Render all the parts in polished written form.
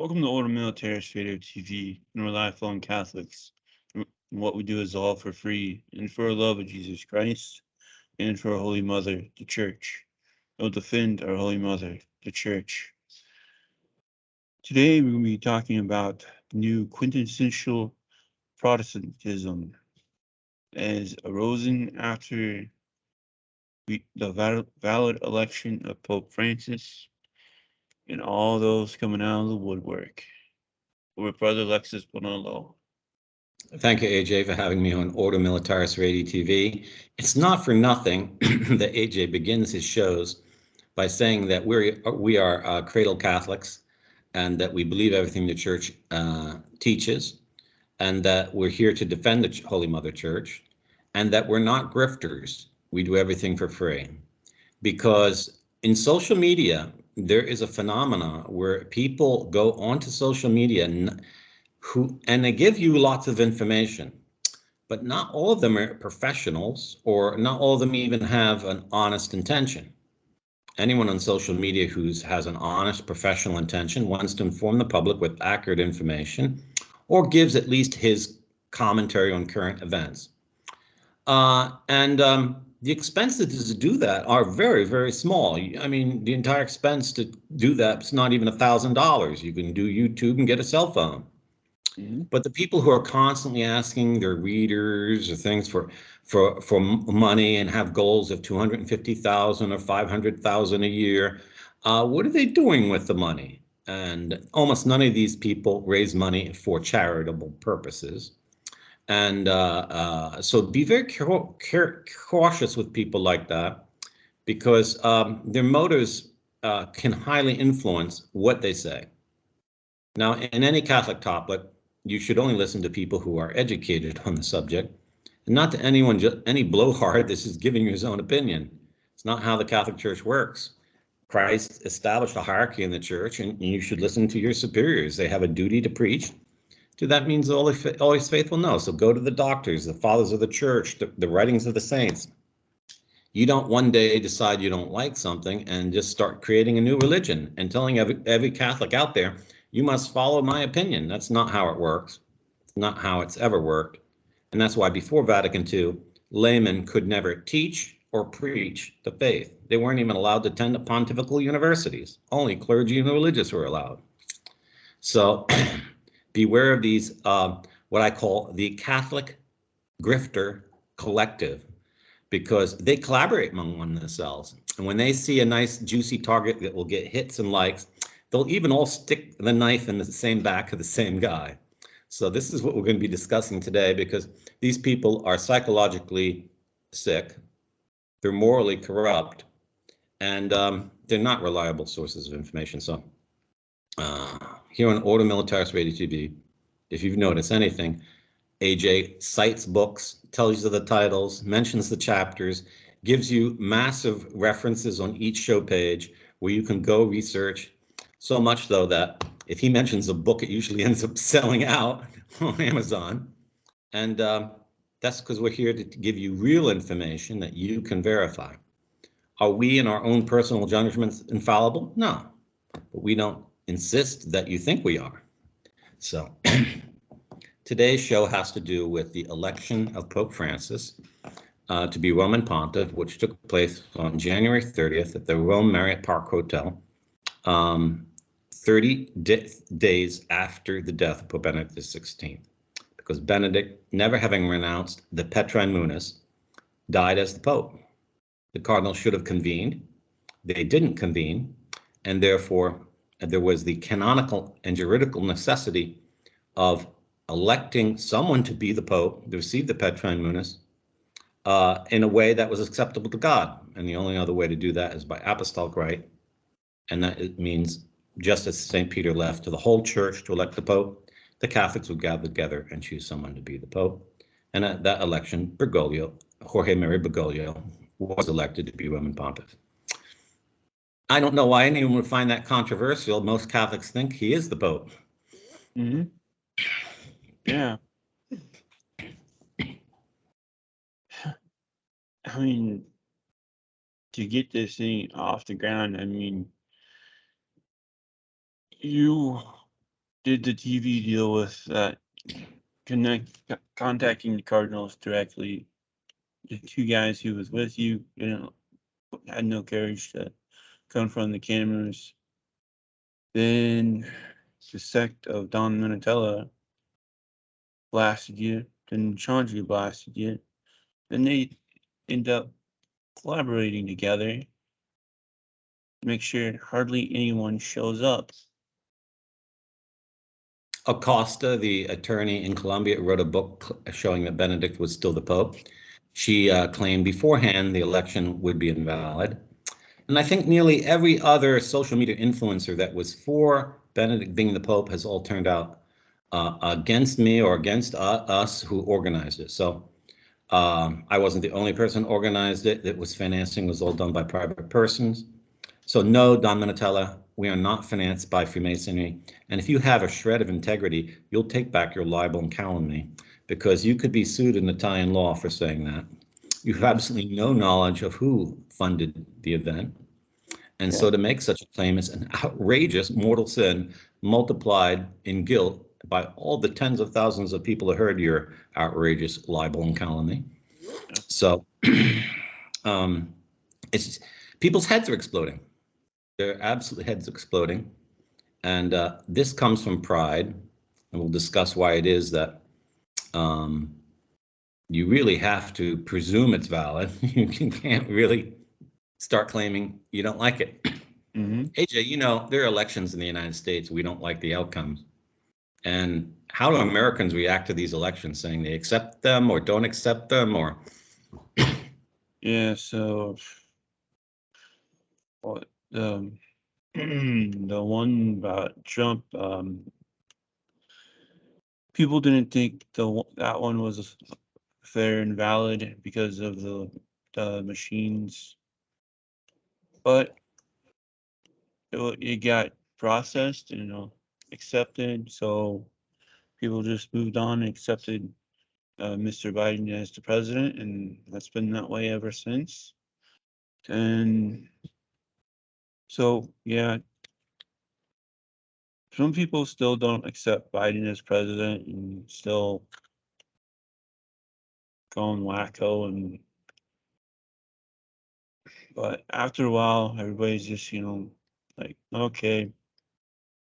Welcome to Order Militarist Radio TV, and we're lifelong Catholics. And what we do is all for free, and for our love of Jesus Christ, and for our Holy Mother, the Church. We'll defend our Holy Mother, the Church. Today we're going to be talking about the new quintessential Protestantism as arisen after the valid election of Pope Francis and all those coming out of the woodwork. With Brother Alexis Bonello. Thank you, AJ, for having me on Order Militaris Radio TV. It's not for nothing that AJ begins his shows by saying that we are cradle Catholics and that we believe everything the Church teaches, and that we're here to defend the Holy Mother Church, and that we're not grifters. We do everything for free. Because in social media, there is a phenomena where people go onto social media and they give you lots of information, but not all of them are professionals, or not all of them even have an honest intention. Anyone on social media who has an honest professional intention wants to inform the public with accurate information, or gives at least his commentary on current events. The expenses to do that are very, very small. I mean, the entire expense to do that is not even $1,000. You can do YouTube and get a cell phone. Mm-hmm. But the people who are constantly asking their readers or things for money and have goals of 250,000 or 500,000 a year, what are they doing with the money? And almost none of these people raise money for charitable purposes. And so be very cautious with people like that, because their motives can highly influence what they say. Now, in any Catholic topic, you should only listen to people who are educated on the subject, and not to any blowhard that's just giving you his own opinion. It's not how the Catholic Church works. Christ established a hierarchy in the Church, and you should listen to your superiors. They have a duty to preach. Do that means always faithful? No. So go to the doctors, the fathers of the Church, the writings of the saints. You don't one day decide you don't like something and just start creating a new religion and telling every Catholic out there, you must follow my opinion. That's not how it works. It's not how it's ever worked. And that's why before Vatican II, laymen could never teach or preach the faith. They weren't even allowed to attend pontifical universities. Only clergy and the religious were allowed. So beware of these, what I call the Catholic grifter collective, because they collaborate among themselves. And when they see a nice juicy target that will get hits and likes, they'll even all stick the knife in the same back of the same guy. So this is what we're going to be discussing today, because these people are psychologically sick, they're morally corrupt, and they're not reliable sources of information. So here on Order Militaris Radio TV, if you've noticed anything, AJ cites books, tells you the titles, mentions the chapters, gives you massive references on each show page where you can go research. So much, though, that if he mentions a book, it usually ends up selling out on Amazon. And that's because we're here to give you real information that you can verify. Are we in our own personal judgments infallible? No, but we don't insist that you think we are. So today's show has to do with the election of Pope Francis to be Roman Pontiff, which took place on January 30th at the Rome Marriott Park Hotel, 30 days after the death of Pope Benedict XVI, because Benedict, never having renounced the Petrine Munus, died as the Pope. The cardinals should have convened. They didn't convene, and therefore there was the canonical and juridical necessity of electing someone to be the Pope, to receive the Petrine Munus, in a way that was acceptable to God. And the only other way to do that is by Apostolic Rite. And that it means, just as St. Peter left to the whole Church to elect the Pope, the Catholics would gather together and choose someone to be the Pope. And at that election, Jorge Maria Bergoglio, was elected to be Roman Pontiff. I don't know why anyone would find that controversial. Most Catholics think he is the Pope. Mm-hmm. Yeah. I mean, to get this thing off the ground, I mean, you did the TV deal with that, contacting the Cardinals directly. The two guys who was with you, had no courage to confront the cameras. Then the sect of Don Minutella blasted you. Then Chandra blasted you. Then they end up collaborating together to make sure hardly anyone shows up. Acosta, the attorney in Colombia, wrote a book showing that Benedict was still the Pope. She claimed beforehand the election would be invalid. And I think nearly every other social media influencer that was for Benedict being the Pope has all turned out against me or against us who organized it. So I wasn't the only person who organized it. It was financing was all done by private persons. So no, Don Minutella, we are not financed by Freemasonry. And if you have a shred of integrity, you'll take back your libel and calumny, because you could be sued in Italian law for saying that. You have absolutely no knowledge of who funded the event. And so to make such a claim is an outrageous mortal sin multiplied in guilt by all the tens of thousands of people who heard your outrageous libel and calumny. So it's people's heads are exploding. Their absolute heads exploding. And this comes from pride. And we'll discuss why it is that you really have to presume it's valid. You can't really start claiming you don't like it. Mm-hmm. AJ, there are elections in the United States. We don't like the outcomes. And how do Americans react to these elections, saying they accept them or don't accept them? Or yeah, so the one about Trump, people didn't think that one was fair and valid because of the machines, but it got processed and accepted. So people just moved on and accepted Mr. Biden as the president, and that's been that way ever since. And so, yeah, some people still don't accept Biden as president and still going wacko. But after a while, everybody's just, like, okay,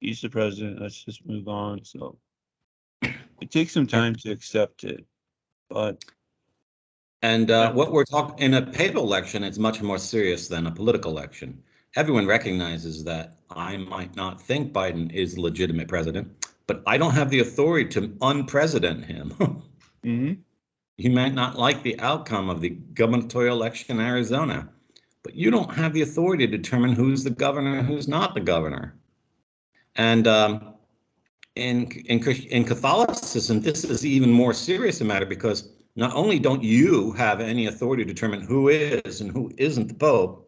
he's the president, let's just move on. So it takes some time to accept it, but. And what we're talking in a papal election, it's much more serious than a political election. Everyone recognizes that I might not think Biden is a legitimate president, but I don't have the authority to unpresident him. Mm-hmm. You might not like the outcome of the gubernatorial election in Arizona, but you don't have the authority to determine who's the governor and who's not the governor. And in Catholicism, this is even more serious a matter, because not only don't you have any authority to determine who is and who isn't the Pope,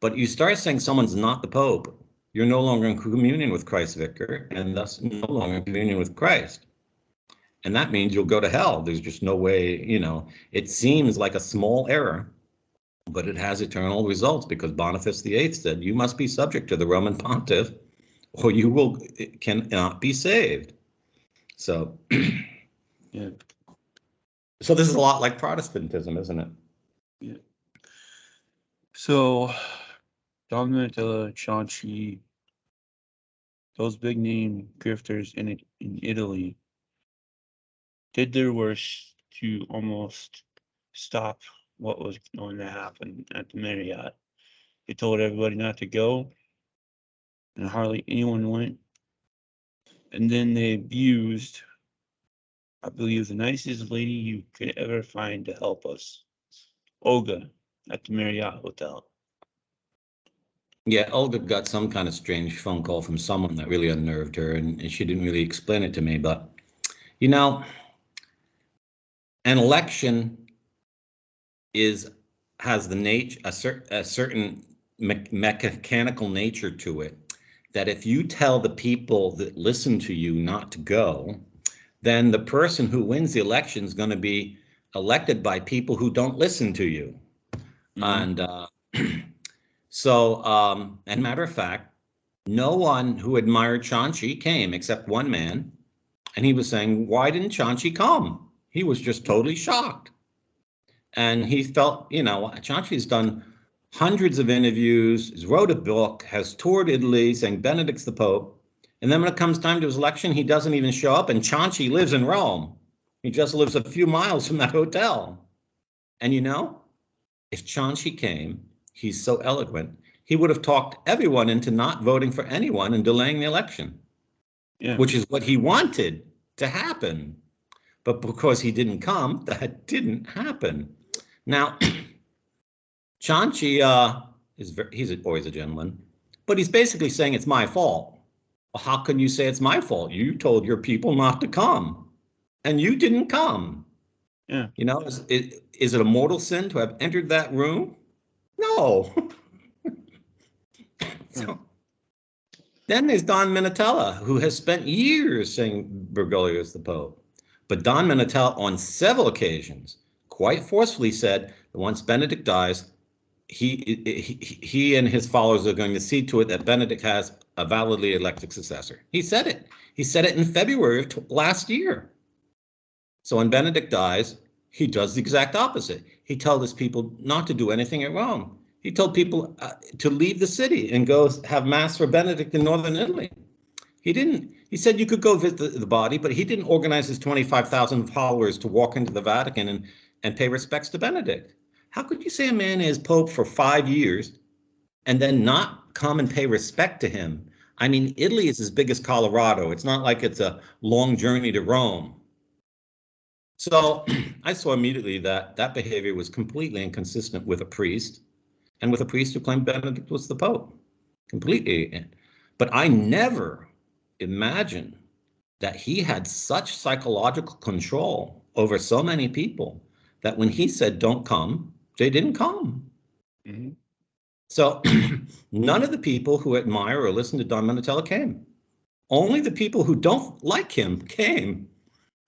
but you start saying someone's not the Pope, you're no longer in communion with Christ's vicar, and thus no longer in communion with Christ. And that means you'll go to hell. There's just no way, it seems like a small error, but it has eternal results, because Boniface VIII said, you must be subject to the Roman pontiff, or you cannot be saved. So, yeah. So this is a lot like Protestantism, isn't it? Yeah. So, Don Minutella, Chauncey, those big name grifters in Italy did their worst to almost stop what was going to happen at the Marriott. They told everybody not to go, and hardly anyone went. And then they abused, I believe, the nicest lady you could ever find to help us, Olga, at the Marriott Hotel. Yeah, Olga got some kind of strange phone call from someone that really unnerved her, and she didn't really explain it to me. But, an election has a certain mechanical nature to it, that if you tell the people that listen to you not to go, then the person who wins the election is going to be elected by people who don't listen to you. Mm-hmm. And so, and matter of fact, no one who admired Chauncey came except one man. And he was saying, why didn't Chauncey come? He was just totally shocked. And he felt, you know, Chauncey's done hundreds of interviews, has wrote a book, has toured Italy saying Benedict's the Pope. And then when it comes time to his election, he doesn't even show up. And Chauncey lives in Rome. He just lives a few miles from that hotel. And you know, if Chauncey came, he's so eloquent, he would have talked everyone into not voting for anyone and delaying the election, which is what he wanted to happen. But because he didn't come, that didn't happen. Now, Chauncey he's always a gentleman, but he's basically saying it's my fault. Well, how can you say it's my fault? You told your people not to come, and you didn't come. Yeah. You know, is it a mortal sin to have entered that room? No. So, then there's Don Minutella, who has spent years saying Bergoglio is the Pope. But Don Minutella, on several occasions, quite forcefully said that once Benedict dies, he and his followers are going to see to it that Benedict has a validly elected successor. He said it. He said it in February of last year. So when Benedict dies, he does the exact opposite. He told his people not to do anything at Rome. He told people to leave the city and go have mass for Benedict in northern Italy. He didn't. He said you could go visit the body, but he didn't organize his 25,000 followers to walk into the Vatican and pay respects to Benedict. How could you say a man is Pope for 5 years and then not come and pay respect to him? I mean, Italy is as big as Colorado. It's not like it's a long journey to Rome. So I saw immediately that that behavior was completely inconsistent with a priest, and with a priest who claimed Benedict was the Pope. Completely. But I never imagined that he had such psychological control over so many people that when he said don't come, they didn't come. Mm-hmm. So none of the people who admire or listen to Don Minutella came. Only the people who don't like him came.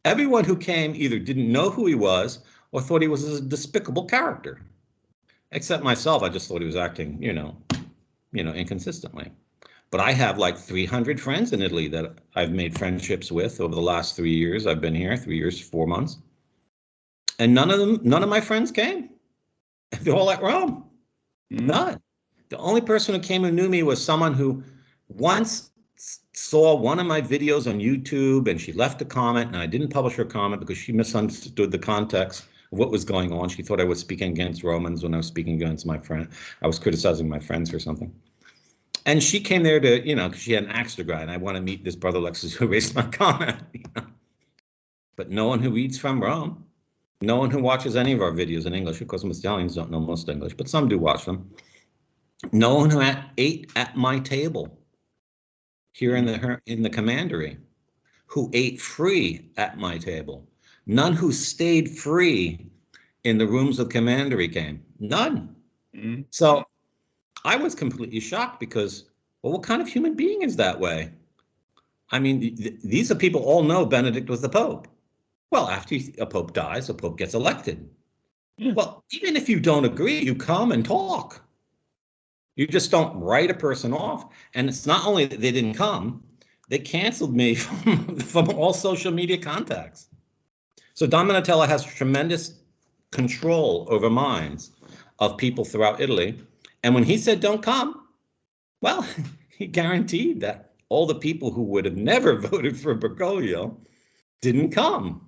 Everyone who came either didn't know who he was or thought he was a despicable character. Except myself, I just thought he was acting, inconsistently. But I have like 300 friends in Italy that I've made friendships with over the last 3 years. I've been here 3 years, 4 months. And none of my friends came. They're all at Rome. None. The only person who came who knew me was someone who once saw one of my videos on YouTube and she left a comment, and I didn't publish her comment because she misunderstood the context of what was going on. She thought I was speaking against Romans when I was speaking against my friend. I was criticizing my friends for something. And she came there to, because she had an axe to grind. I want to meet this brother Lexus who erased my comment. But no one who reads from Rome, no one who watches any of our videos in English. Of course, most Italians don't know most English, but some do watch them. No one who ate at my table here in the commandery, who ate free at my table. None who stayed free in the rooms of commandery came. None. Mm-hmm. So I was completely shocked because, well, what kind of human being is that way? I mean, these are people all know Benedict was the Pope. Well, after a Pope dies, a Pope gets elected. Yeah. Well, even if you don't agree, you come and talk. You just don't write a person off. And it's not only that they didn't come, they canceled me from all social media contacts. So Don Minutella has tremendous control over minds of people throughout Italy. And when he said don't come, well, he guaranteed that all the people who would have never voted for Bergoglio didn't come.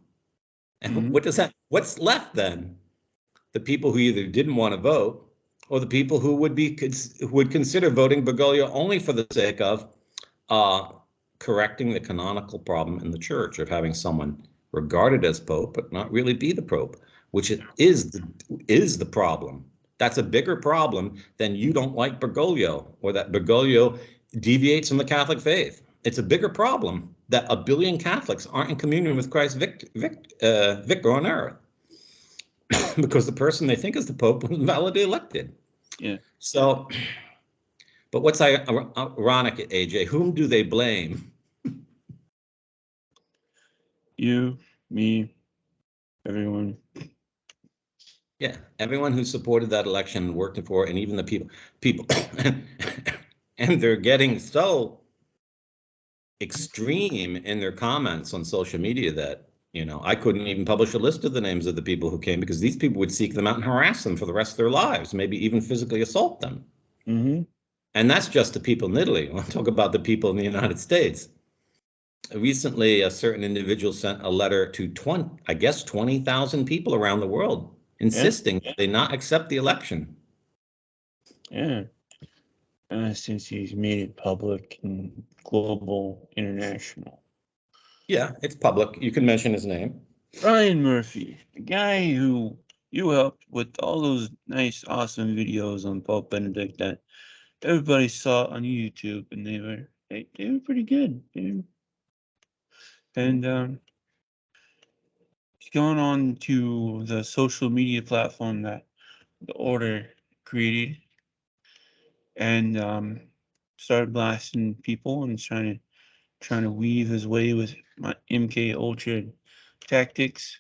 And what's left then? The people who either didn't want to vote or the people who would consider voting Bergoglio only for the sake of correcting the canonical problem in the church of having someone regarded as Pope but not really be the Pope, which is the problem. That's a bigger problem than you don't like Bergoglio or that Bergoglio deviates from the Catholic faith. It's a bigger problem that 1 billion Catholics aren't in communion with Christ Vicar on earth because the person they think is the Pope was validly elected. Yeah. So, but what's ironic, AJ, whom do they blame? You, me, everyone. Yeah, everyone who supported that election and worked for it, and even the people. And they're getting so extreme in their comments on social media that, I couldn't even publish a list of the names of the people who came, because these people would seek them out and harass them for the rest of their lives, maybe even physically assault them. Mm-hmm. And that's just the people in Italy. I'll talk about the people in the United States. Recently, a certain individual sent a letter to 20,000 people around the world, insisting that they not accept the election. Yeah. Since he's made it public and global, international. Yeah, it's public. You can mention his name. Ryan Murphy, the guy who you helped with all those nice, awesome videos on Pope Benedict that everybody saw on YouTube, and they were pretty good. And he's going on to the social media platform that the order created, and started blasting people and trying to weave his way with my MK Ultra tactics.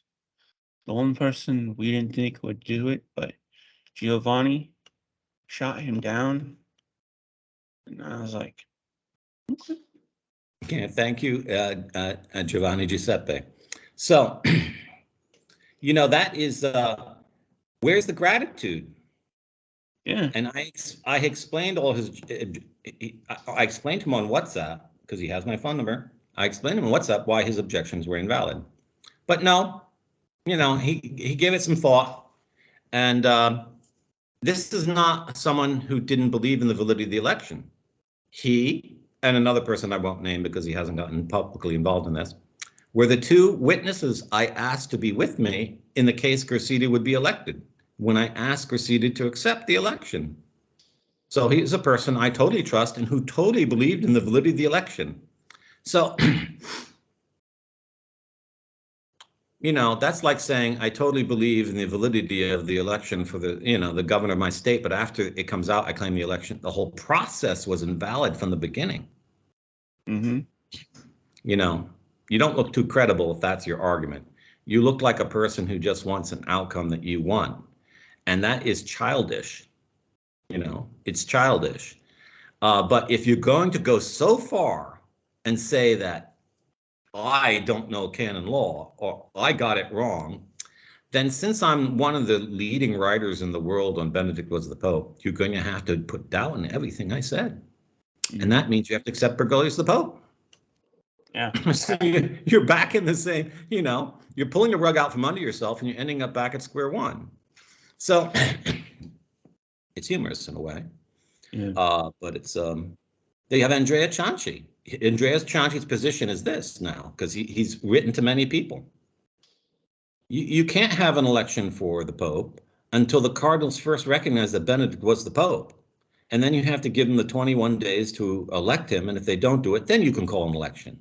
The one person we didn't think would do it, but Giovanni shot him down, and I was like, okay. Yeah, thank you, Giovanni Giuseppe. So, that is, where's the gratitude? Yeah. And I explained all his, I explained to him on WhatsApp, because he has my phone number. I explained to him on WhatsApp why his objections were invalid. But no, he gave it some thought. And this is not someone who didn't believe in the validity of the election. He and another person I won't name because he hasn't gotten publicly involved in this, were the two witnesses I asked to be with me in the case Gracidi would be elected, when I asked Gracidi to accept the election. So he is a person I totally trust and who totally believed in the validity of the election. So, that's like saying I totally believe in the validity of the election for the governor of my state, but after it comes out, I claim the election, the whole process was invalid from the beginning. Mm-hmm. You don't look too credible if that's your argument. You look like a person who just wants an outcome that you want. And that is childish. It's childish. But if you're going to go so far and say that I don't know canon law or I got it wrong, then since I'm one of the leading writers in the world on Benedict was the Pope, you're going to have to put doubt in everything I said. And that means you have to accept Bergoglio's the Pope. Yeah. So you're back in the same, you're pulling the rug out from under yourself and you're ending up back at square one. So it's humorous in a way. Yeah. But it's, they have Andrea Cianci. Andrea Cianci's position is this now, because he's written to many people. You can't have an election for the Pope until the cardinals first recognize that Benedict was the Pope. And then you have to give them the 21 days to elect him. And if they don't do it, then you can call an election.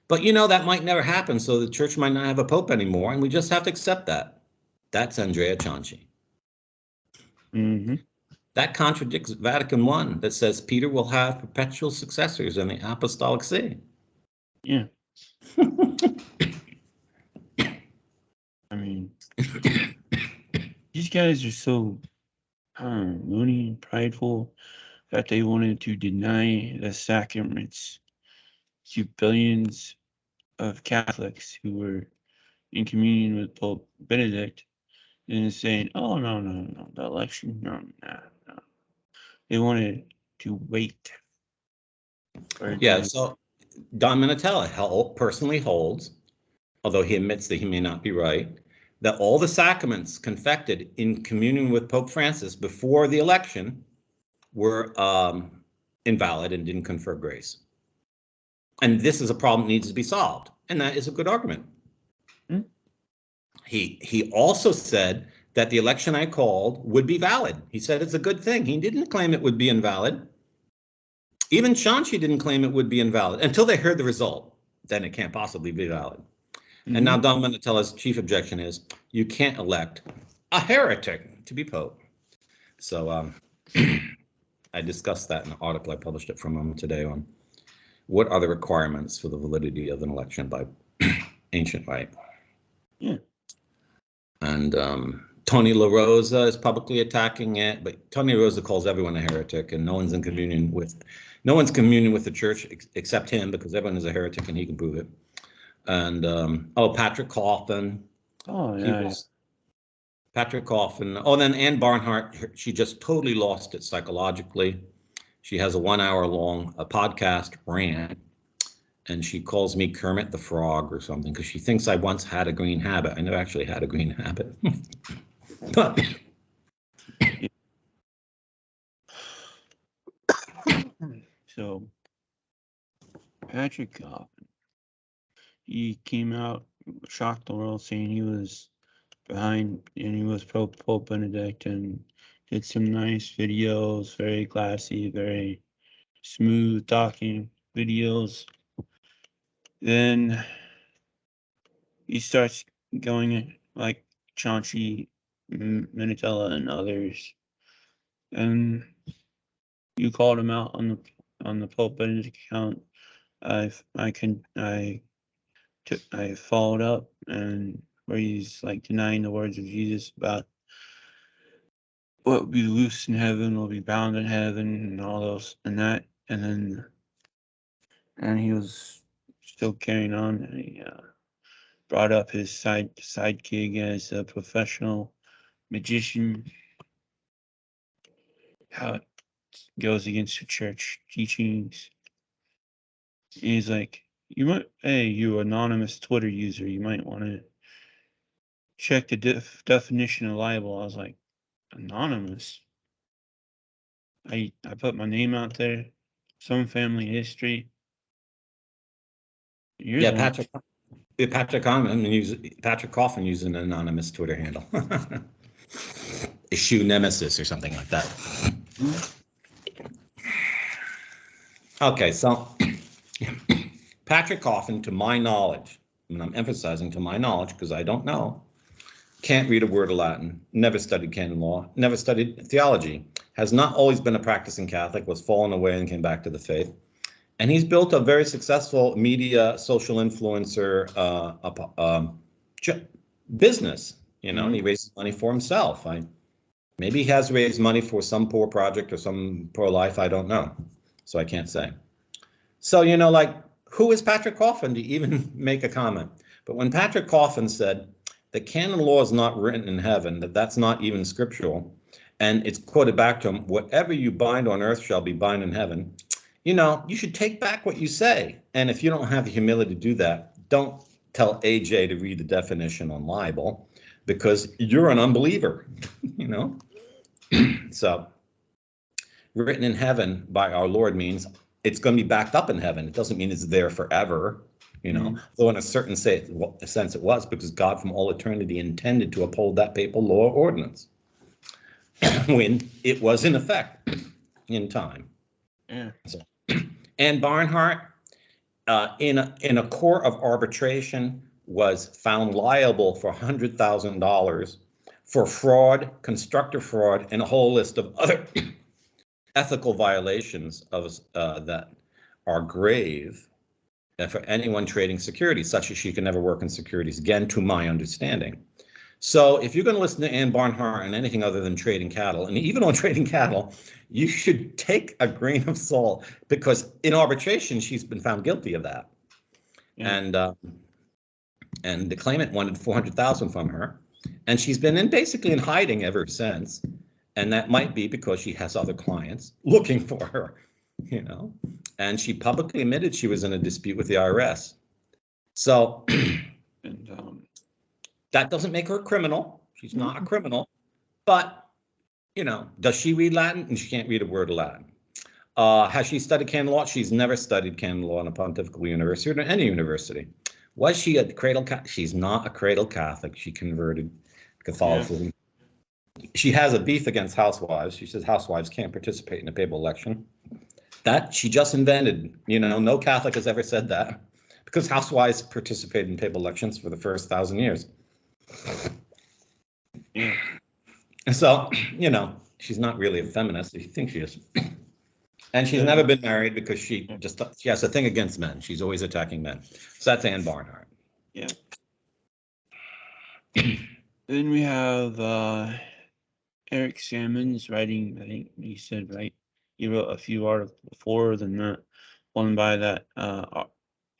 But that might never happen, so the church might not have a pope anymore, and we just have to accept that. That's Andrea Cianci. Mm-hmm. That contradicts Vatican I, that says Peter will have perpetual successors in the Apostolic See. Yeah. I mean, these guys are so loony and prideful that they wanted to deny the sacraments to billions of Catholics who were in communion with Pope Benedict, and saying, "Oh no, the election, no." They wanted to wait. Yeah, so Don Minutella personally holds, although he admits that he may not be right, that all the sacraments confected in communion with Pope Francis before the election were invalid and didn't confer grace. And this is a problem that needs to be solved. And that is a good argument. Hmm? He also said that the election I called would be valid. He said it's a good thing. He didn't claim it would be invalid. Even Cianci didn't claim it would be invalid until they heard the result. Then it can't possibly be valid. Mm-hmm. And now Don Minutela's chief objection is you can't elect a heretic to be Pope. So I discussed that in an article I published it from him today on what are the requirements for the validity of an election by ancient rite. Yeah. And Tony La Rosa is publicly attacking it, but Tony La Rosa calls everyone a heretic, and no one's in communion with the church except him, because everyone is a heretic and he can prove it. And Patrick Coffin. Oh yeah. Patrick Coffin. Oh, then Ann Barnhart. She just totally lost it psychologically. She has a 1 hour long podcast rant, and she calls me Kermit the Frog or something because she thinks I once had a green habit. I never actually had a green habit. But so Patrick Coffin, he came out, shocked the world, saying he was behind and he was pro Pope Benedict, and did some nice videos, very classy, very smooth talking videos. Then he starts going like Chauncey Minutella and others, and you called him out on the Pope Benedict account. I followed up, and where he's like denying the words of Jesus about what will be loose in heaven will be bound in heaven, and all those and that, and he was still carrying on, and he brought up his side gig as a professional magician, how it goes against the church teachings. And he's like, you anonymous Twitter user, you might want to check the definition of libel. I was like, anonymous? I put my name out there, some family history. yeah, Patrick Coffin used an anonymous Twitter handle. Issue Nemesis or something like that. Okay, so Patrick Coffin, to my knowledge, and I'm emphasizing to my knowledge because I don't know, can't read a word of Latin, never studied canon law, never studied theology, has not always been a practicing Catholic, was fallen away and came back to the faith. And he's built a very successful media, social influencer business, and he raises money for himself. Maybe he has raised money for some poor project or some pro-life, I don't know. So I can't say. So, who is Patrick Coffin to even make a comment? But when Patrick Coffin said that canon law is not written in heaven, that's not even scriptural, and it's quoted back to him, whatever you bind on earth shall be bound in heaven, you should take back what you say. And if you don't have the humility to do that, don't tell AJ to read the definition on libel, because you're an unbeliever, So written in heaven by our Lord means it's going to be backed up in heaven. It doesn't mean it's there forever, though in a certain sense it was, because God from all eternity intended to uphold that papal law or ordinance when it was in effect in time. Yeah. So, and Barnhart, in a court of arbitration, was found liable for $100,000 for fraud, constructive fraud, and a whole list of other ethical violations that are grave for anyone trading securities, such as she can never work in securities, again, to my understanding. So if you're going to listen to Ann Barnhart and anything other than trading cattle, and even on trading cattle, you should take a grain of salt, because in arbitration, she's been found guilty of that. Yeah. And the claimant wanted $400,000 from her, and she's been basically in hiding ever since. And that might be because she has other clients looking for her, and she publicly admitted she was in a dispute with the IRS. So that doesn't make her a criminal. She's not a criminal, but, does she read Latin? And she can't read a word of Latin. Has she studied canon law? She's never studied canon law in a pontifical university or any university. Was she a cradle Catholic? She's not a cradle Catholic. She converted Catholicism. Yeah. She has a beef against housewives. She says housewives can't participate in a papal election. That she just invented. No Catholic has ever said that, because housewives participated in papal elections for the first 1,000 years. Yeah. So, she's not really a feminist. You think she is. And she's never been married because she has a thing against men. She's always attacking men. So that's Ann Barnhart. Yeah. Then we have Eric Salmon's writing. I think he said right. He wrote a few articles before than that. One by that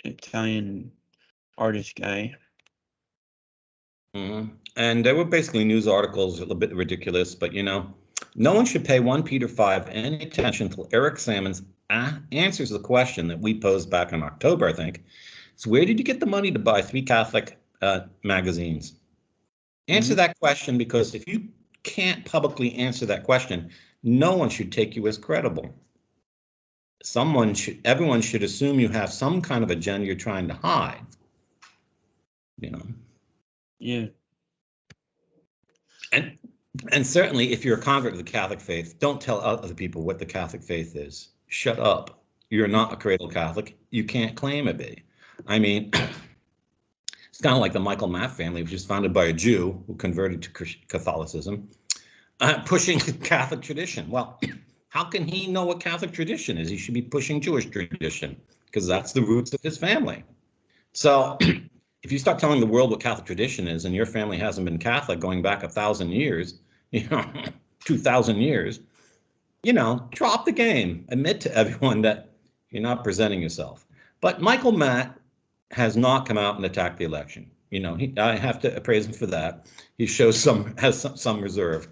Italian artist guy. And they were basically news articles, a little bit ridiculous, but no one should pay 1 Peter 5 any attention until Eric Salmons answers the question that we posed back in October, I think. So where did you get the money to buy 3 Catholic magazines? Answer that question, because if you can't publicly answer that question, no one should take you as credible. Everyone should assume you have some kind of agenda you're trying to hide. Yeah. And certainly, if you're a convert of the Catholic faith, don't tell other people what the Catholic faith is. Shut up. You're not a cradle Catholic. You can't claim to be. I mean, it's kind of like the Michael Matt family, which is founded by a Jew who converted to Catholicism, pushing Catholic tradition. Well, how can he know what Catholic tradition is? He should be pushing Jewish tradition, because that's the roots of his family. So if you start telling the world what Catholic tradition is, and your family hasn't been Catholic going back 1,000 years, 2,000 years, drop the game. Admit to everyone that you're not presenting yourself. But Michael Matt has not come out and attacked the election. I have to praise him for that. He has some reserve.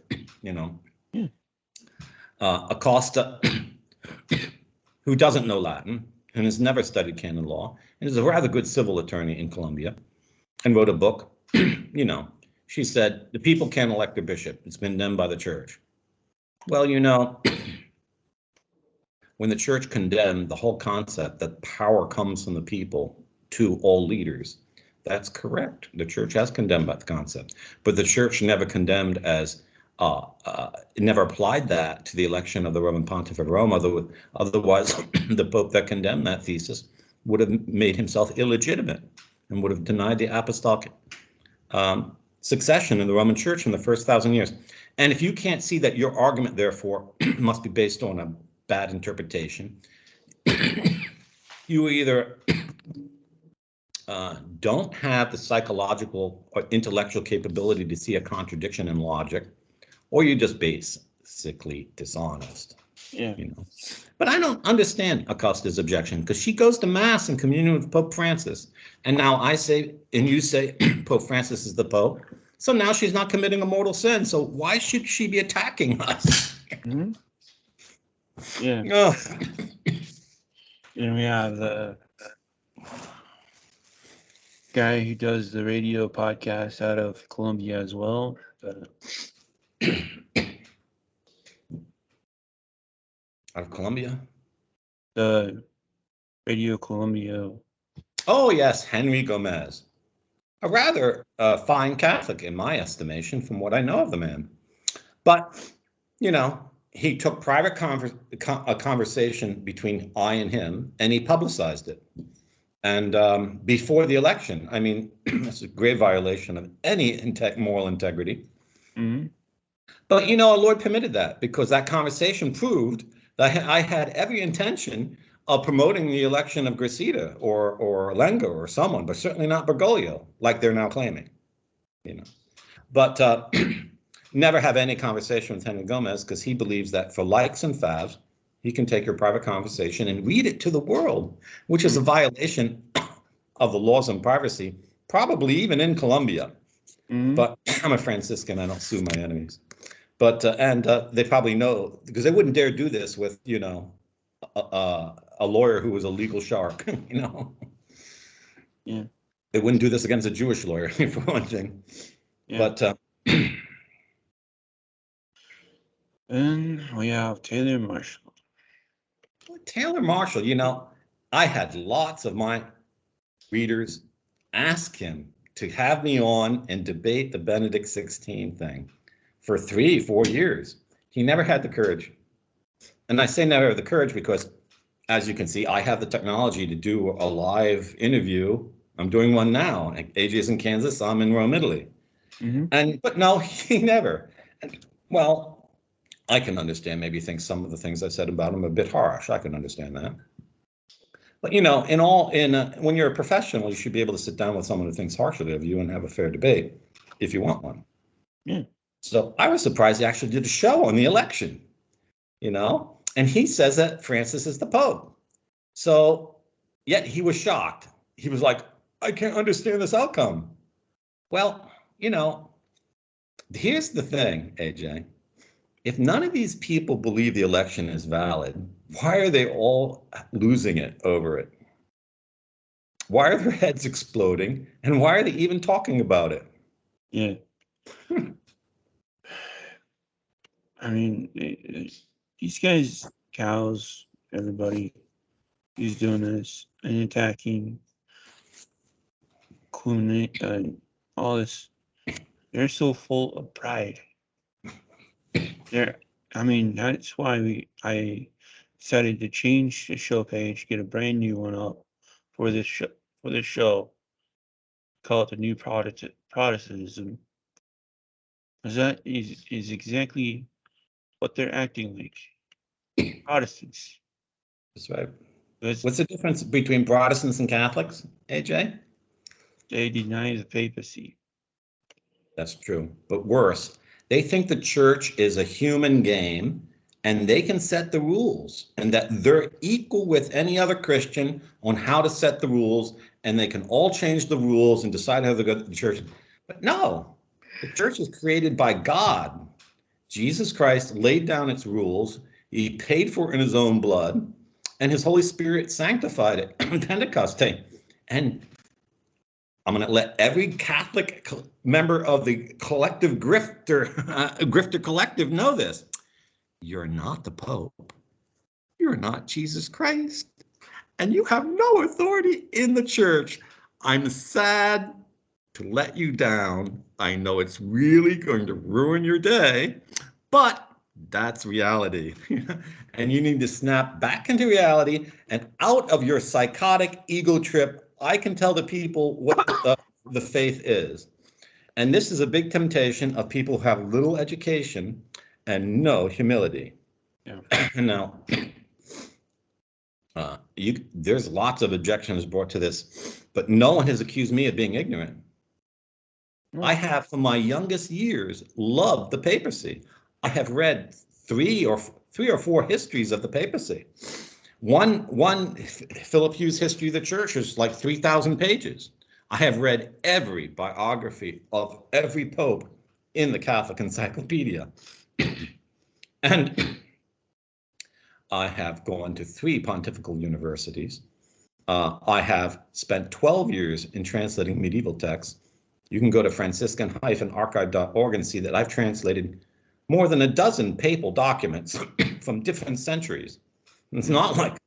Acosta, who doesn't know Latin and has never studied canon law, and is a rather good civil attorney in Colombia, and wrote a book. She said, the people can't elect their bishop. It's been done by the church. Well, when the church condemned the whole concept that power comes from the people to all leaders, that's correct. The church has condemned that concept, but the church never condemned never applied that to the election of the Roman Pontiff of Rome. Otherwise, the Pope that condemned that thesis would have made himself illegitimate and would have denied the apostolic succession in the Roman Church in the first 1,000 years. And if you can't see that your argument, therefore, must be based on a bad interpretation, you either don't have the psychological or intellectual capability to see a contradiction in logic, or you're just basically dishonest. Yeah. But I don't understand Acosta's objection, because she goes to Mass in communion with Pope Francis. And now I say, and you say, Pope Francis is the Pope. So now she's not committing a mortal sin. So why should she be attacking us? Yeah. And we have the guy who does the radio podcast out of Colombia as well. Out of Colombia? The Radio Colombia. Oh, yes, Henry Gomez. A rather fine Catholic, in my estimation, from what I know of the man. But, he took private conversation between I and him, and he publicized it. And before the election, I mean, that's a grave violation of any moral integrity. But, our Lord permitted that, because that conversation proved that I had every intention of promoting the election of Gracida or Lenga or someone, but certainly not Bergoglio, like they're now claiming. But never have any conversation with Henry Gomez, because he believes that for likes and favs, he can take your private conversation and read it to the world, which is a violation of the laws on privacy, probably even in Colombia. But I'm a Franciscan, I don't sue my enemies. But they probably know, because they wouldn't dare do this with, a lawyer who was a legal shark, Yeah. They wouldn't do this against a Jewish lawyer, for one thing. Yeah. But and we have Taylor Marshall. Taylor Marshall, I had lots of my readers ask him to have me on and debate the Benedict XVI thing for 3-4 years. He never had the courage. And I say never have the courage because, as you can see, I have the technology to do a live interview. I'm doing one now. AJ is in Kansas, I'm in Rome, Italy. But no, he never. Well, I can understand, maybe think some of the things I said about him are a bit harsh. I can understand that. But when you're a professional, you should be able to sit down with someone who thinks harshly of you and have a fair debate if you want one. Yeah. So I was surprised he actually did a show on the election, and he says that Francis is the Pope. So yet he was shocked. He was like, I can't understand this outcome. Well, here's the thing, AJ. If none of these people believe the election is valid, why are they all losing it over it? Why are their heads exploding? And why are they even talking about it? Yeah. I mean, these guys, cows, everybody who's doing this and attacking Clooney and all this, they're so full of pride. I mean, that's why I decided to change the show page, get a brand new one up for this show, call it the New Protestantism, because that is exactly what they're acting like, Protestants. That's right. Because What's the difference between Protestants and Catholics, AJ? they deny the papacy. That's true. But worse, they think the church is a human game and they can set the rules and that they're equal with any other Christian on how to set the rules and they can all change the rules and decide how to go to the church. But no, the church is created by God. Jesus Christ laid down its rules. He paid for it in his own blood and his Holy Spirit sanctified it on Pentecost Day. And I'm going to let every Catholic member of the collective grifter collective know this. You're not the Pope. You're not Jesus Christ. And you have no authority in the church. I'm sad to let you down. I know it's really going to ruin your day, but that's reality. And you need to snap back into reality and out of your psychotic ego trip. I can tell the people what the faith is. And this is a big temptation of people who have little education and no humility. Yeah. Now, there's lots of objections brought to this, but no one has accused me of being ignorant. I have, from my youngest years, loved the papacy. I have read three or four histories of the papacy. One Philip Hughes' History of the Church is like 3,000 pages. I have read every biography of every pope in the Catholic Encyclopedia. And I have gone to 3 pontifical universities. I have spent 12 years in translating medieval texts. You can go to franciscan-archive.org and see that I've translated more than a dozen papal documents from different centuries. It's not like,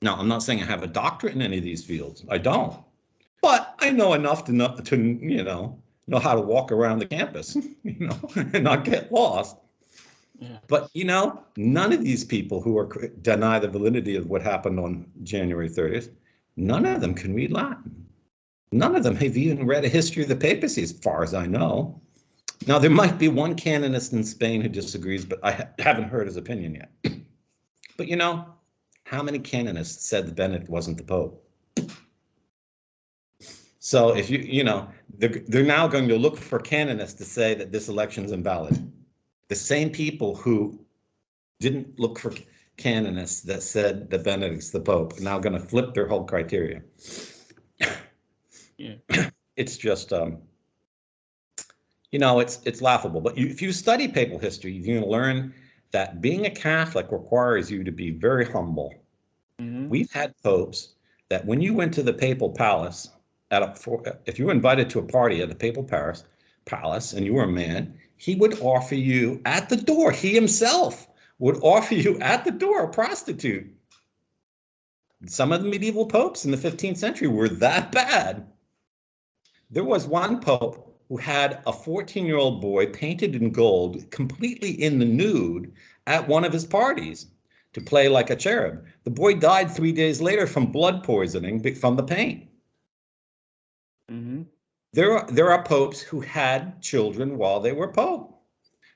now I'm not saying I have a doctorate in any of these fields. I don't. But I know enough to know how to walk around the campus, and not get lost. Yeah. But, none of these people who deny the validity of what happened on January 30th, none of them can read Latin. None of them have even read a history of the papacy, as far as I know. Now, there might be one canonist in Spain who disagrees, but I haven't heard his opinion yet. But, how many canonists said that Benedict wasn't the Pope? So if they're now going to look for canonists to say that this election is invalid. The same people who didn't look for canonists that said that Benedict's the Pope are now going to flip their whole criteria. Yeah. It's just, it's laughable. But if you study papal history, you're going to learn that being a Catholic requires you to be very humble. Mm-hmm. We've had popes that when you went to the papal palace, if you were invited to a party at the papal palace and you were a man, he would offer you at the door, he himself would offer you at the door a prostitute. Some of the medieval popes in the 15th century were that bad. There was one pope who had a 14-year-old boy painted in gold, completely in the nude, at one of his parties to play like a cherub. The boy died 3 days later from blood poisoning from the paint. Mm-hmm. There are popes who had children while they were pope.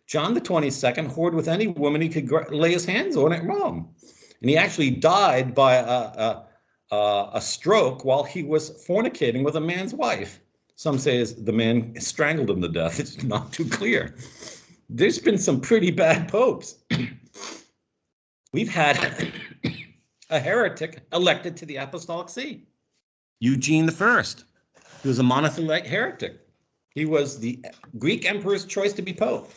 John the 22nd whored with any woman he could lay his hands on at Rome. And he actually died by a stroke while he was fornicating with a man's wife. Some say the man strangled him to death. It's not too clear. There's been some pretty bad popes. We've had a heretic elected to the Apostolic See. Eugene I. He was a monophylite heretic. He was the Greek emperor's choice to be pope.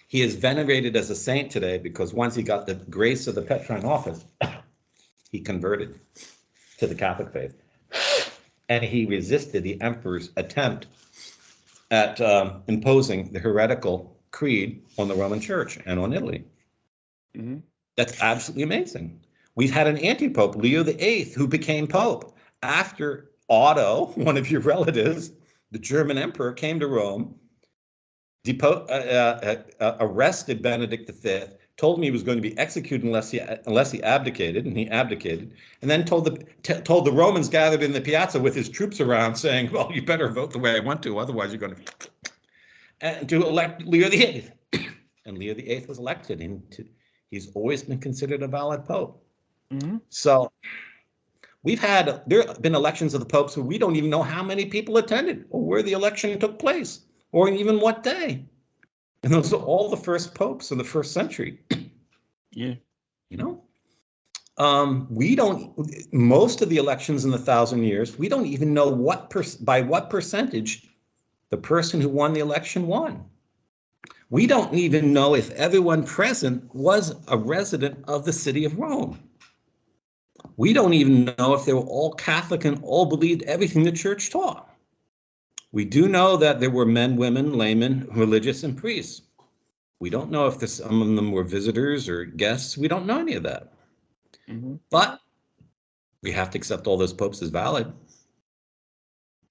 He is venerated as a saint today because once he got the grace of the Petrine office, he converted to the Catholic faith. And he resisted the emperor's attempt at imposing the heretical creed on the Roman Church and on Italy. Mm-hmm. That's absolutely amazing. We've had an anti-pope, Leo VIII, who became pope after Otto, one of your relatives, the German emperor, came to Rome, arrested Benedict V, told him he was going to be executed unless he abdicated, and he abdicated, and then told the Romans gathered in the piazza with his troops around, saying, "Well, you better vote the way I want to, otherwise you're going to elect Leo VIII." And Leo VIII was elected, and he's always been considered a valid pope. Mm-hmm. So there have been elections of the popes where we don't even know how many people attended, or where the election took place, or even what day. And those are all the first popes in the first century. Yeah. You know? Most of the elections in the 1,000 years, we don't even know by what percentage the person who won the election won. We don't even know if everyone present was a resident of the city of Rome. We don't even know if they were all Catholic and all believed everything the church taught. We do know that there were men, women, laymen, religious, and priests. We don't know if some of them were visitors or guests. We don't know any of that. Mm-hmm. But we have to accept all those popes as valid.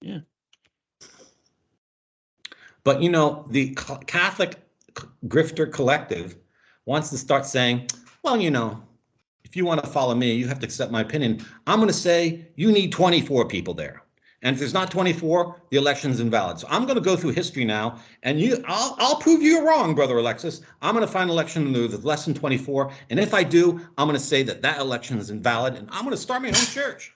Yeah. But, the Catholic grifter collective wants to start saying, well, if you want to follow me, you have to accept my opinion. I'm going to say you need 24 people there. And if there's not 24, the election's invalid. So I'm going to go through history now, and I'll prove you wrong, Brother Alexis. I'm going to find an election with less than 24, and if I do, I'm going to say that election is invalid, and I'm going to start my own church,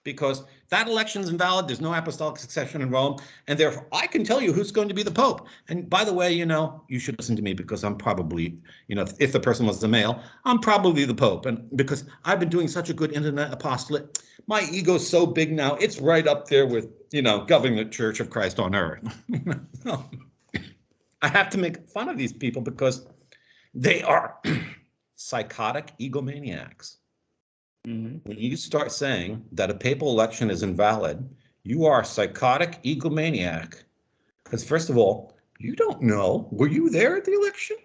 because that election's invalid. There's no apostolic succession in Rome, and therefore I can tell you who's going to be the pope. And by the way, you should listen to me, because I'm probably, if the person was a male, I'm probably the pope, and because I've been doing such a good internet apostolate, my ego's so big now, it's right up there with, governing the Church of Christ on earth. I have to make fun of these people because they are psychotic egomaniacs. Mm-hmm. When you start saying that a papal election is invalid, you are a psychotic egomaniac. Because first of all, you don't know, were you there at the election?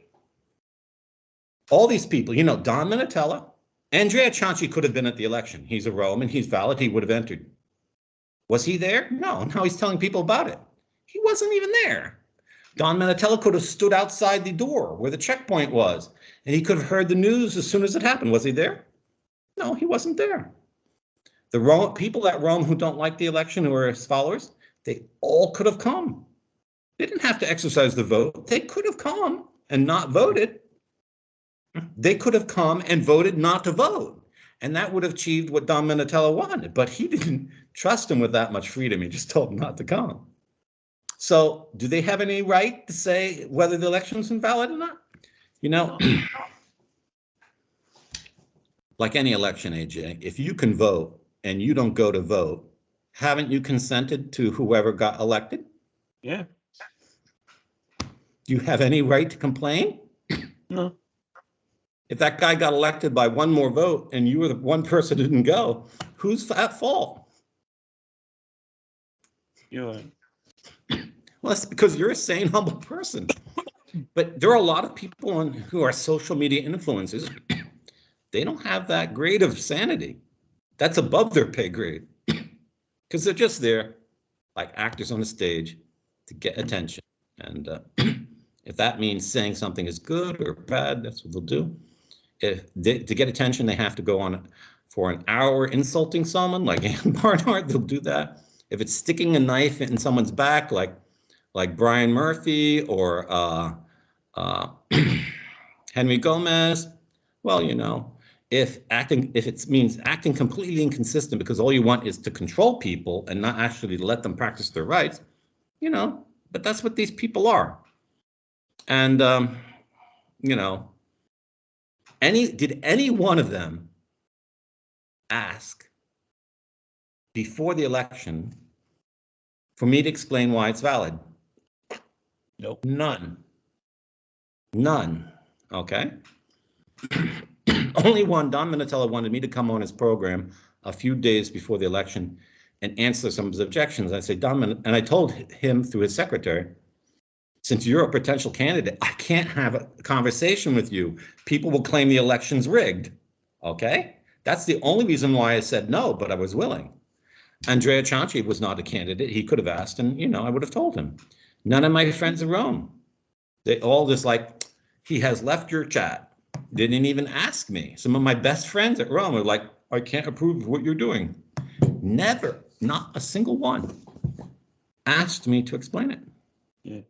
All these people, Don Minutella, Andrea Cianci could have been at the election. He's a Roman, he's valid, he would have entered. Was he there? No, now he's telling people about it. He wasn't even there. Don Minutella could have stood outside the door where the checkpoint was, and he could have heard the news as soon as it happened. Was he there? No, he wasn't there. The people at Rome who don't like the election, who are his followers, they all could have come. They didn't have to exercise the vote. They could have come and not voted. They could have come and voted not to vote. And that would have achieved what Don Minutella wanted. But he didn't trust him with that much freedom. He just told them not to come. So do they have any right to say whether the election's invalid or not? Like any election, AJ, if you can vote and you don't go to vote, haven't you consented to whoever got elected? Yeah. Do you have any right to complain? No. If that guy got elected by one more vote and you were the one person who didn't go, who's at fault? You're right. Well, that's because you're a sane, humble person. But there are a lot of people who are social media influencers. They don't have that grade of sanity. That's above their pay grade. Because they're just there, like actors on a stage, to get attention. And if that means saying something is good or bad, that's what they'll do. To get attention, they have to go on for an hour insulting someone, like Ann Barnard, they'll do that. If it's sticking a knife in someone's back, like Brian Murphy or Henry Gomez, well, if it means acting completely inconsistent because all you want is to control people and not actually let them practice their rights, but that's what these people are. And did any one of them ask before the election for me to explain why it's valid? Nope. None. Okay. Only one, Don Minutella, wanted me to come on his program a few days before the election and answer some of his objections. I said, and I told him through his secretary, since you're a potential candidate, I can't have a conversation with you. People will claim the election's rigged. Okay? That's the only reason why I said no, but I was willing. Andrea Cianci was not a candidate. He could have asked, and I would have told him. None of my friends in Rome. They all just like, he has left your chat. Didn't even ask me. Some of my best friends at Rome are like, I can't approve of what you're doing. Never, not a single one, asked me to explain it. Yeah.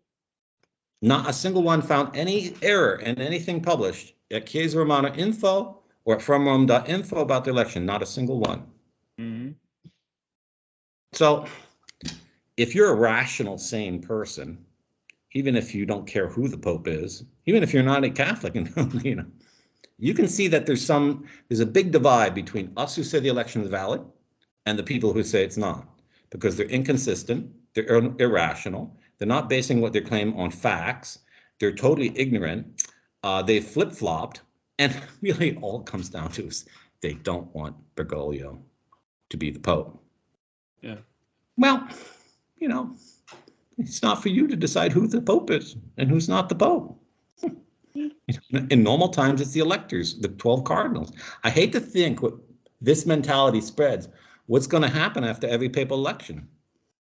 Not a single one found any error in anything published at Chiesa Romana Info or at FromRome.info about the election. Not a single one. Mm-hmm. So if you're a rational, sane person, even if you don't care who the Pope is, even if you're not a Catholic, you can see that there's a big divide between us who say the election is valid and the people who say it's not, because they're inconsistent, they're irrational, they're not basing what they claim on facts, they're totally ignorant, they flip-flopped, and really all it comes down to is they don't want Bergoglio to be the Pope. Yeah. Well, it's not for you to decide who the Pope is and who's not the Pope. In normal times, it's the electors, the 12 cardinals. I hate to think what this mentality spreads. What's going to happen after every papal election?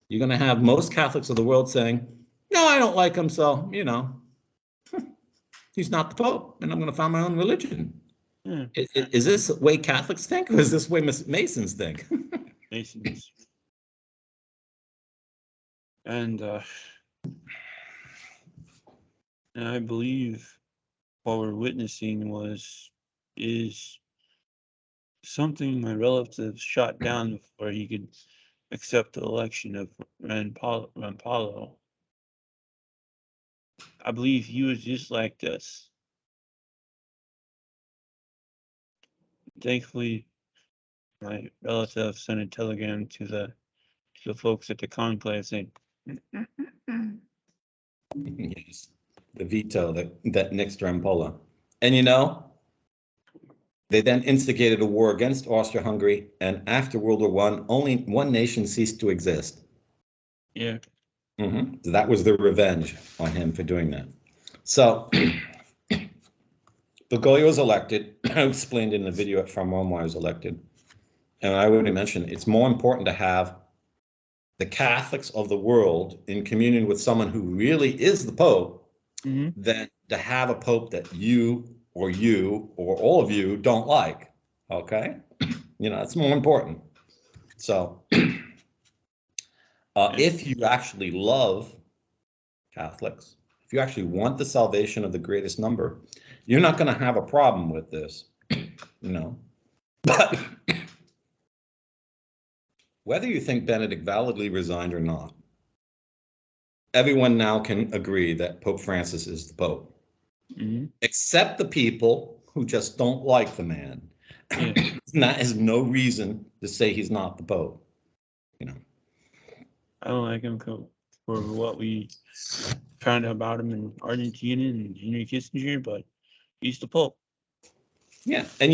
You're going to have most Catholics of the world saying, no, I don't like him, so, he's not the Pope, and I'm going to found my own religion. Yeah. Is this the way Catholics think, or is this the way Masons think? Masons. And I believe what we're witnessing is something my relative shot down before he could accept the election of Rampalo. I believe he was just like this. Thankfully, my relative sent a telegram to the folks at the conclave saying, Yes, the veto that nixed Rampolla. And they then instigated a war against Austria-Hungary, and after World War I, only one nation ceased to exist. yeah. So that was their revenge on him for doing that. So Bergoglio was elected. I explained in the video from Rome why I was elected. And I already mentioned it's more important to have the Catholics of the world in communion with someone who really is the Pope than to have a Pope that you or all of you don't like. Okay? It's more important. So if you actually love Catholics, if you actually want the salvation of the greatest number, you're not going to have a problem with this, But whether you think Benedict validly resigned or not, everyone now can agree that Pope Francis is the Pope, except the people who just don't like the man. Yeah. And that is no reason to say he's not the Pope. I don't like him for what we found out about him in Argentina and Henry Kissinger, but he's the Pope. Yeah, and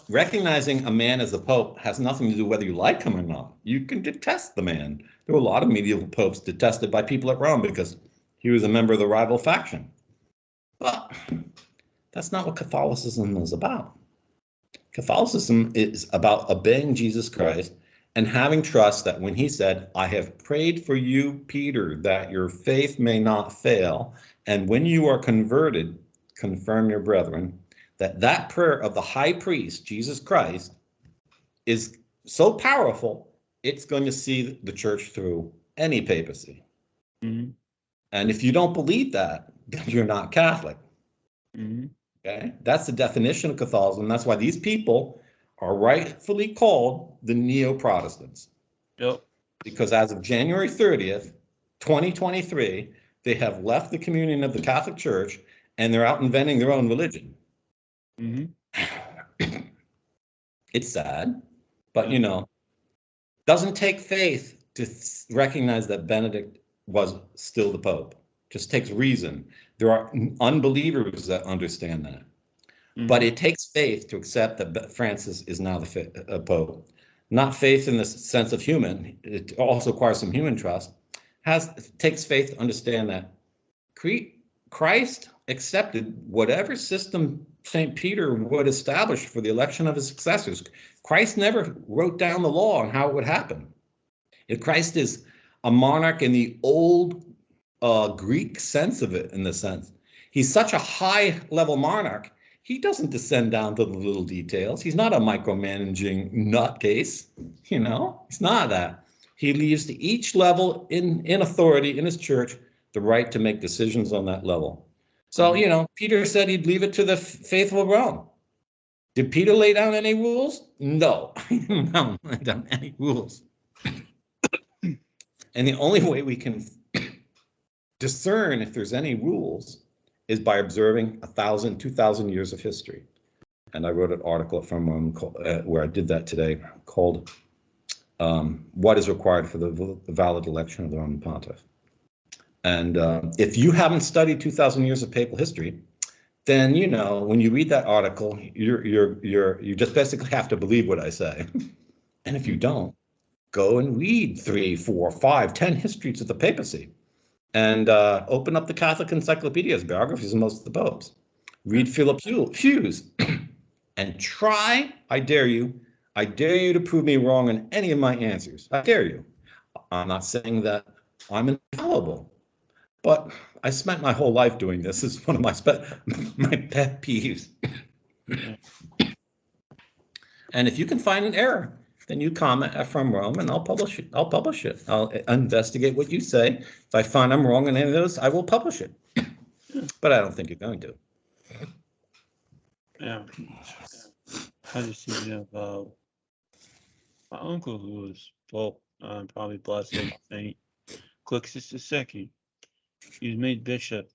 recognizing a man as the Pope has nothing to do whether you like him or not. You can detest the man. There were a lot of medieval popes detested by people at Rome because he was a member of the rival faction. But that's not what Catholicism is about. Catholicism is about obeying Jesus Christ and having trust that when he said, I have prayed for you, Peter, that your faith may not fail, and when you are converted, confirm your brethren, that prayer of the high priest, Jesus Christ, is so powerful, it's going to see the church through any papacy. And if you don't believe that, then you're not Catholic. Okay, that's the definition of Catholicism. That's why these people are rightfully called the Neo-Protestants. Yep. Because as of January 30th, 2023, they have left the communion of the Catholic Church and they're out inventing their own religion. It's sad, but doesn't take faith to recognize that Benedict was still the Pope. Just takes reason. There are unbelievers that understand that. But it takes faith to accept that Francis is now the Pope. Not faith in the sense of human. It also requires some human trust. Takes faith to understand that Christ accepted whatever system St. Peter would establish for the election of his successors. Christ never wrote down the law on how it would happen. If Christ is a monarch in the old Greek sense of it, in the sense, he's such a high-level monarch, he doesn't descend down to the little details. He's not a micromanaging nutcase, he's not that. He leaves to each level in authority in his church the right to make decisions on that level. So, Peter said he'd leave it to the faithful of Rome. Did Peter lay down any rules? No, he didn't lay down any rules. And the only way we can discern if there's any rules is by observing 1,000, 2,000 years of history. And I wrote an article from where I did that today called What is Required for the Valid Election of the Roman Pontiff. And if you haven't studied 2,000 years of papal history, then, when you read that article, you just basically have to believe what I say. And if you don't, go and read 3, 4, 5, 10 histories of the papacy. And open up the Catholic encyclopedias, biographies of most of the popes. Read Philip Hughes, and try, I dare you to prove me wrong on any of my answers. I dare you. I'm not saying that I'm infallible, but I spent my whole life doing this. This is one of my pet peeves. And if you can find an error, then you comment from Rome and I'll publish it. I'll investigate what you say. If I find I'm wrong on any of those, I will publish it. But I don't think you're going to. Yeah. I just thinking of my uncle who was Pope, probably blessed Saint Calixtus II. He was made bishop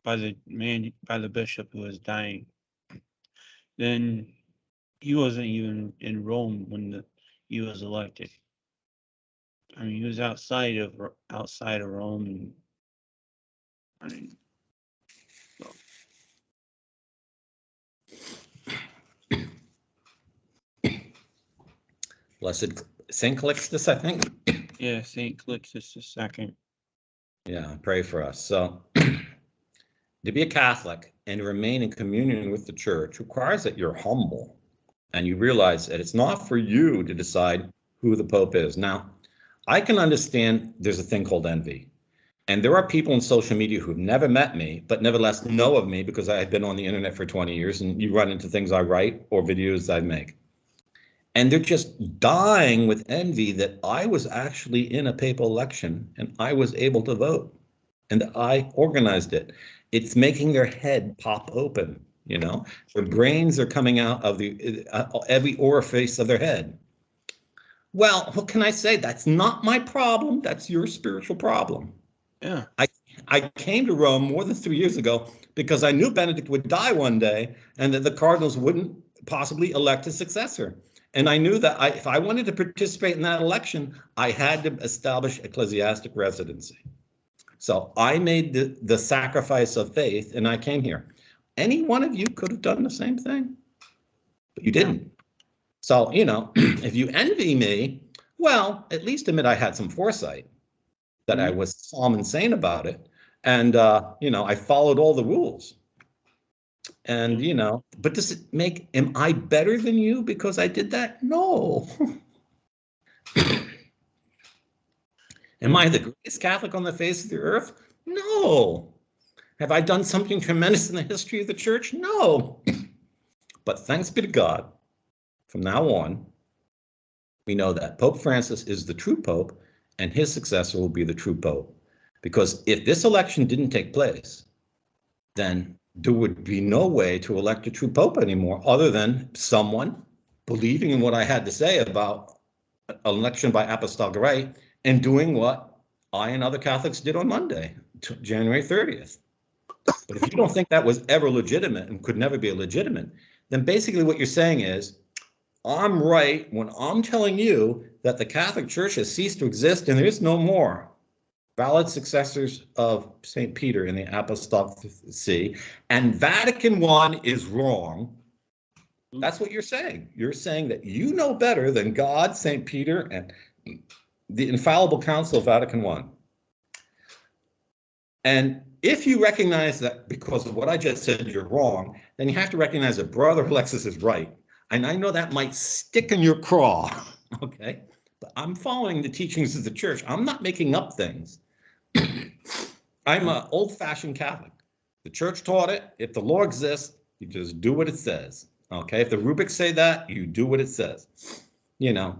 by the bishop who was dying. Then he wasn't even in Rome when he was elected. I mean, he was outside of Rome. Blessed Saint Calixtus, I think. Yeah, Saint Calixtus II. Yeah, pray for us. So, to be a Catholic and to remain in communion with the Church requires that you're humble and you realize that it's not for you to decide who the Pope is. Now, I can understand there's a thing called envy. And there are people on social media who've never met me, but nevertheless know of me because I've been on the internet for 20 years and you run into things I write or videos I make. And they're just dying with envy that I was actually in a papal election and I was able to vote and I organized it. It's making their head pop open, Their brains are coming out of every orifice of their head. Well, what can I say? That's not my problem. That's your spiritual problem. Yeah. I came to Rome more than 3 years ago because I knew Benedict would die one day and that the cardinals wouldn't possibly elect his successor. And I knew that if I wanted to participate in that election, I had to establish ecclesiastic residency. So I made the sacrifice of faith and I came here. Any one of you could have done the same thing, but you didn't. So, if you envy me, well, at least admit I had some foresight, that I was calm and sane about it. And, I followed all the rules. And, but does it am I better than you because I did that? No. Am I the greatest Catholic on the face of the earth? No. Have I done something tremendous in the history of the church? No. But thanks be to God, from now on, we know that Pope Francis is the true Pope and his successor will be the true Pope. Because if this election didn't take place, then there would be no way to elect a true pope anymore other than someone believing in what I had to say about election by apostolic rite and doing what I and other Catholics did on Monday, January 30th. But if you don't think that was ever legitimate and could never be legitimate, then basically what you're saying is, I'm right when I'm telling you that the Catholic Church has ceased to exist and there is no more valid successors of St. Peter in the Apostolic See, and Vatican I is wrong. That's what you're saying. You're saying that you know better than God, St. Peter, and the infallible Council of Vatican I. And if you recognize that because of what I just said, you're wrong, then you have to recognize that Brother Alexis is right. And I know that might stick in your craw, okay? But I'm following the teachings of the church. I'm not making up things. I'm an old-fashioned Catholic. The church taught it. If the law exists, you just do what it says, okay? If the rubrics say that, you do what it says, you know?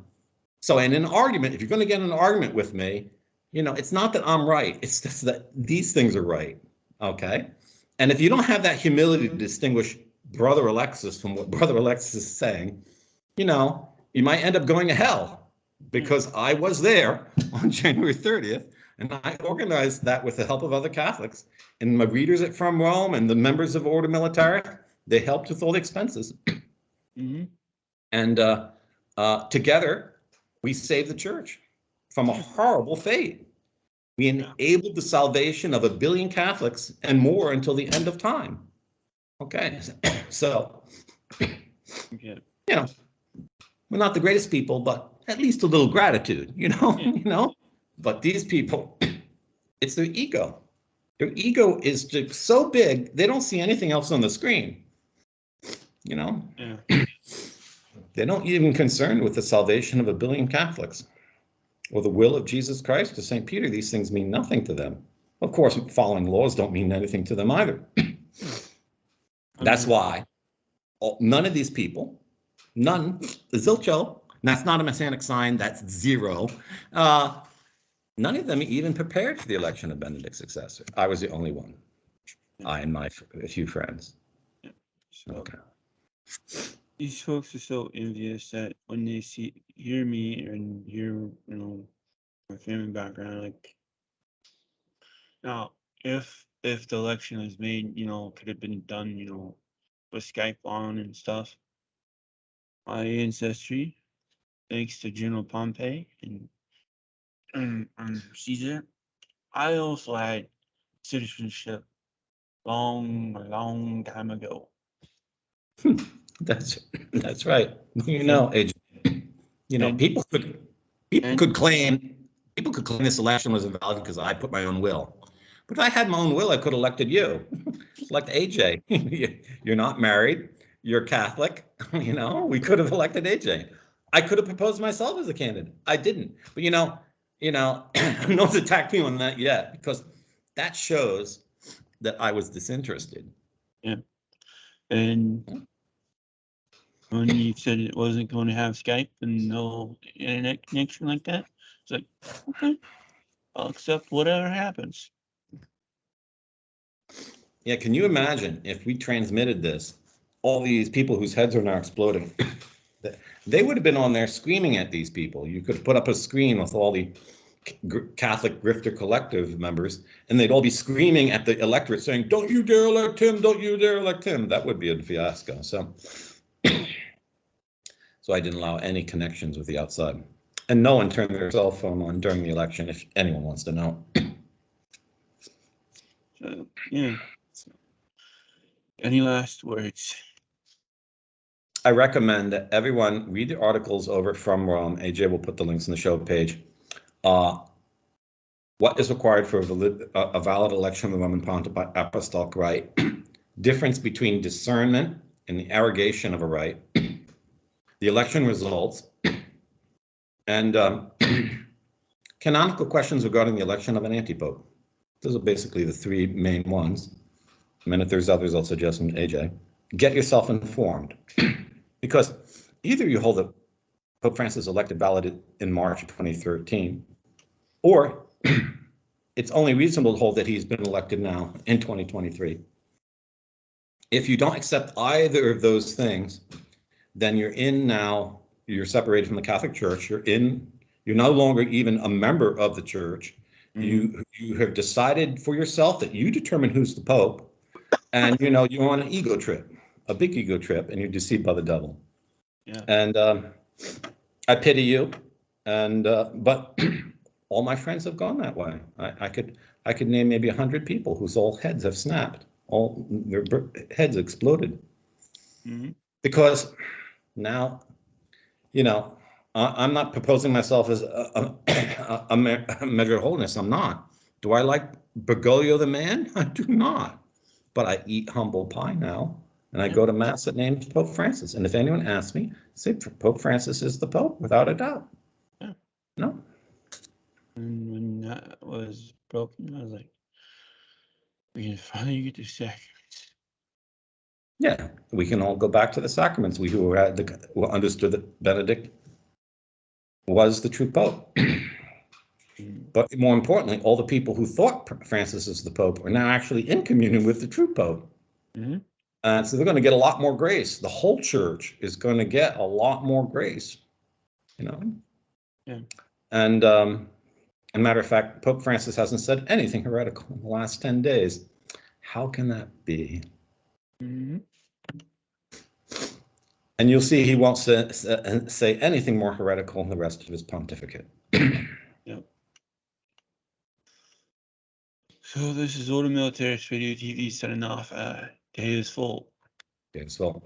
So in an argument, if you're going to get in an argument with me, you know, it's not that I'm right. It's just that these things are right, okay? And if you don't have that humility to distinguish Brother Alexis from what Brother Alexis is saying, you know, you might end up going to hell, because I was there on January 30th, and I organized that with the help of other Catholics. And my readers at From Rome and the members of Order Militaris, they helped with all the expenses. Mm-hmm. And together, we saved the church from a horrible fate. We enabled the salvation of 1 billion Catholics and more until the end of time. Okay, so, you know, we're not the greatest people, but at least a little gratitude, you know. But these people, it's their ego. Their ego is just so big, they don't see anything else on the screen, you know. Yeah. They're not even concerned with the salvation of 1 billion Catholics or the will of Jesus Christ to St. Peter. These things mean nothing to them. Of course, following laws don't mean anything to them either. That's why none of these people, none, zilcho, that's not a messianic sign, that's zero. None of them even prepared for the election of Benedict's successor. I was the only one. I and my a few friends. So, okay. These folks are so envious that when they hear me and hear, you know, my family background, like, now, if the election was made, you know, could have been done, you know, with Skype on and stuff. My ancestry, thanks to General Pompey and Caesar, I also had citizenship long time ago. That's right. You know, people could claim this election was invalid because I put my own will. But if I had my own will, I could have elected you. Elect AJ. You're not married. You're Catholic. You know, we could have elected AJ. I could have proposed myself as a candidate. I didn't. But no one's attacked me on that yet, because that shows that I was disinterested. Yeah. And when you said it wasn't going to have Skype and no internet connection like that, it's like, okay, I'll accept whatever happens. Yeah, can you imagine if we transmitted this, all these people whose heads are now exploding, they would have been on there screaming at these people. You could put up a screen with all the Catholic Grifter Collective members, and they'd all be screaming at the electorate saying, "Don't you dare elect him, don't you dare elect him." That would be a fiasco. So I didn't allow any connections with the outside. And no one turned their cell phone on during the election, if anyone wants to know. So, yeah. Any last words? I recommend that everyone read the articles over From Rome. AJ will put the links in the show page. What is required for a valid election of the Roman Pontiff by Apostolic Rite? Difference between discernment and the arrogation of a rite. The election results. And canonical questions regarding the election of an antipope. Those are basically the three main ones. And if there's others, I'll suggest them to AJ. Get yourself informed. Because either you hold that Pope Francis elected valid in March of 2013, or it's only reasonable to hold that he's been elected now in 2023. If you don't accept either of those things, then you're separated from the Catholic Church. You're no longer even a member of the church. You have decided for yourself that you determine who's the Pope, and you're on an ego trip, a big ego trip, and you're deceived by the devil. Yeah. And I pity you, and but all my friends have gone that way. I could name maybe 100 people whose all heads have snapped, all their heads exploded, because now, I'm not proposing myself as a measure of holiness. I'm not. Do I like Bergoglio the man? I do not. But I eat humble pie now, and I go to mass that names Pope Francis. And if anyone asks me, say Pope Francis is the Pope, without a doubt. Yeah. No. And when that was broken, I was like, we can finally get the sacraments. Yeah, we can all go back to the sacraments. We who understood that Benedict was the true Pope. But more importantly, all the people who thought Francis is the Pope are now actually in communion with the true Pope. And so they're going to get a lot more grace. The whole church is going to get a lot more grace, Yeah. And as a matter of fact, Pope Francis hasn't said anything heretical in the last 10 days. How can that be? And you'll see he won't say anything more heretical in the rest of his pontificate. Yep. So this is Order Militaris Radio TV signing off. Day is full. Okay, so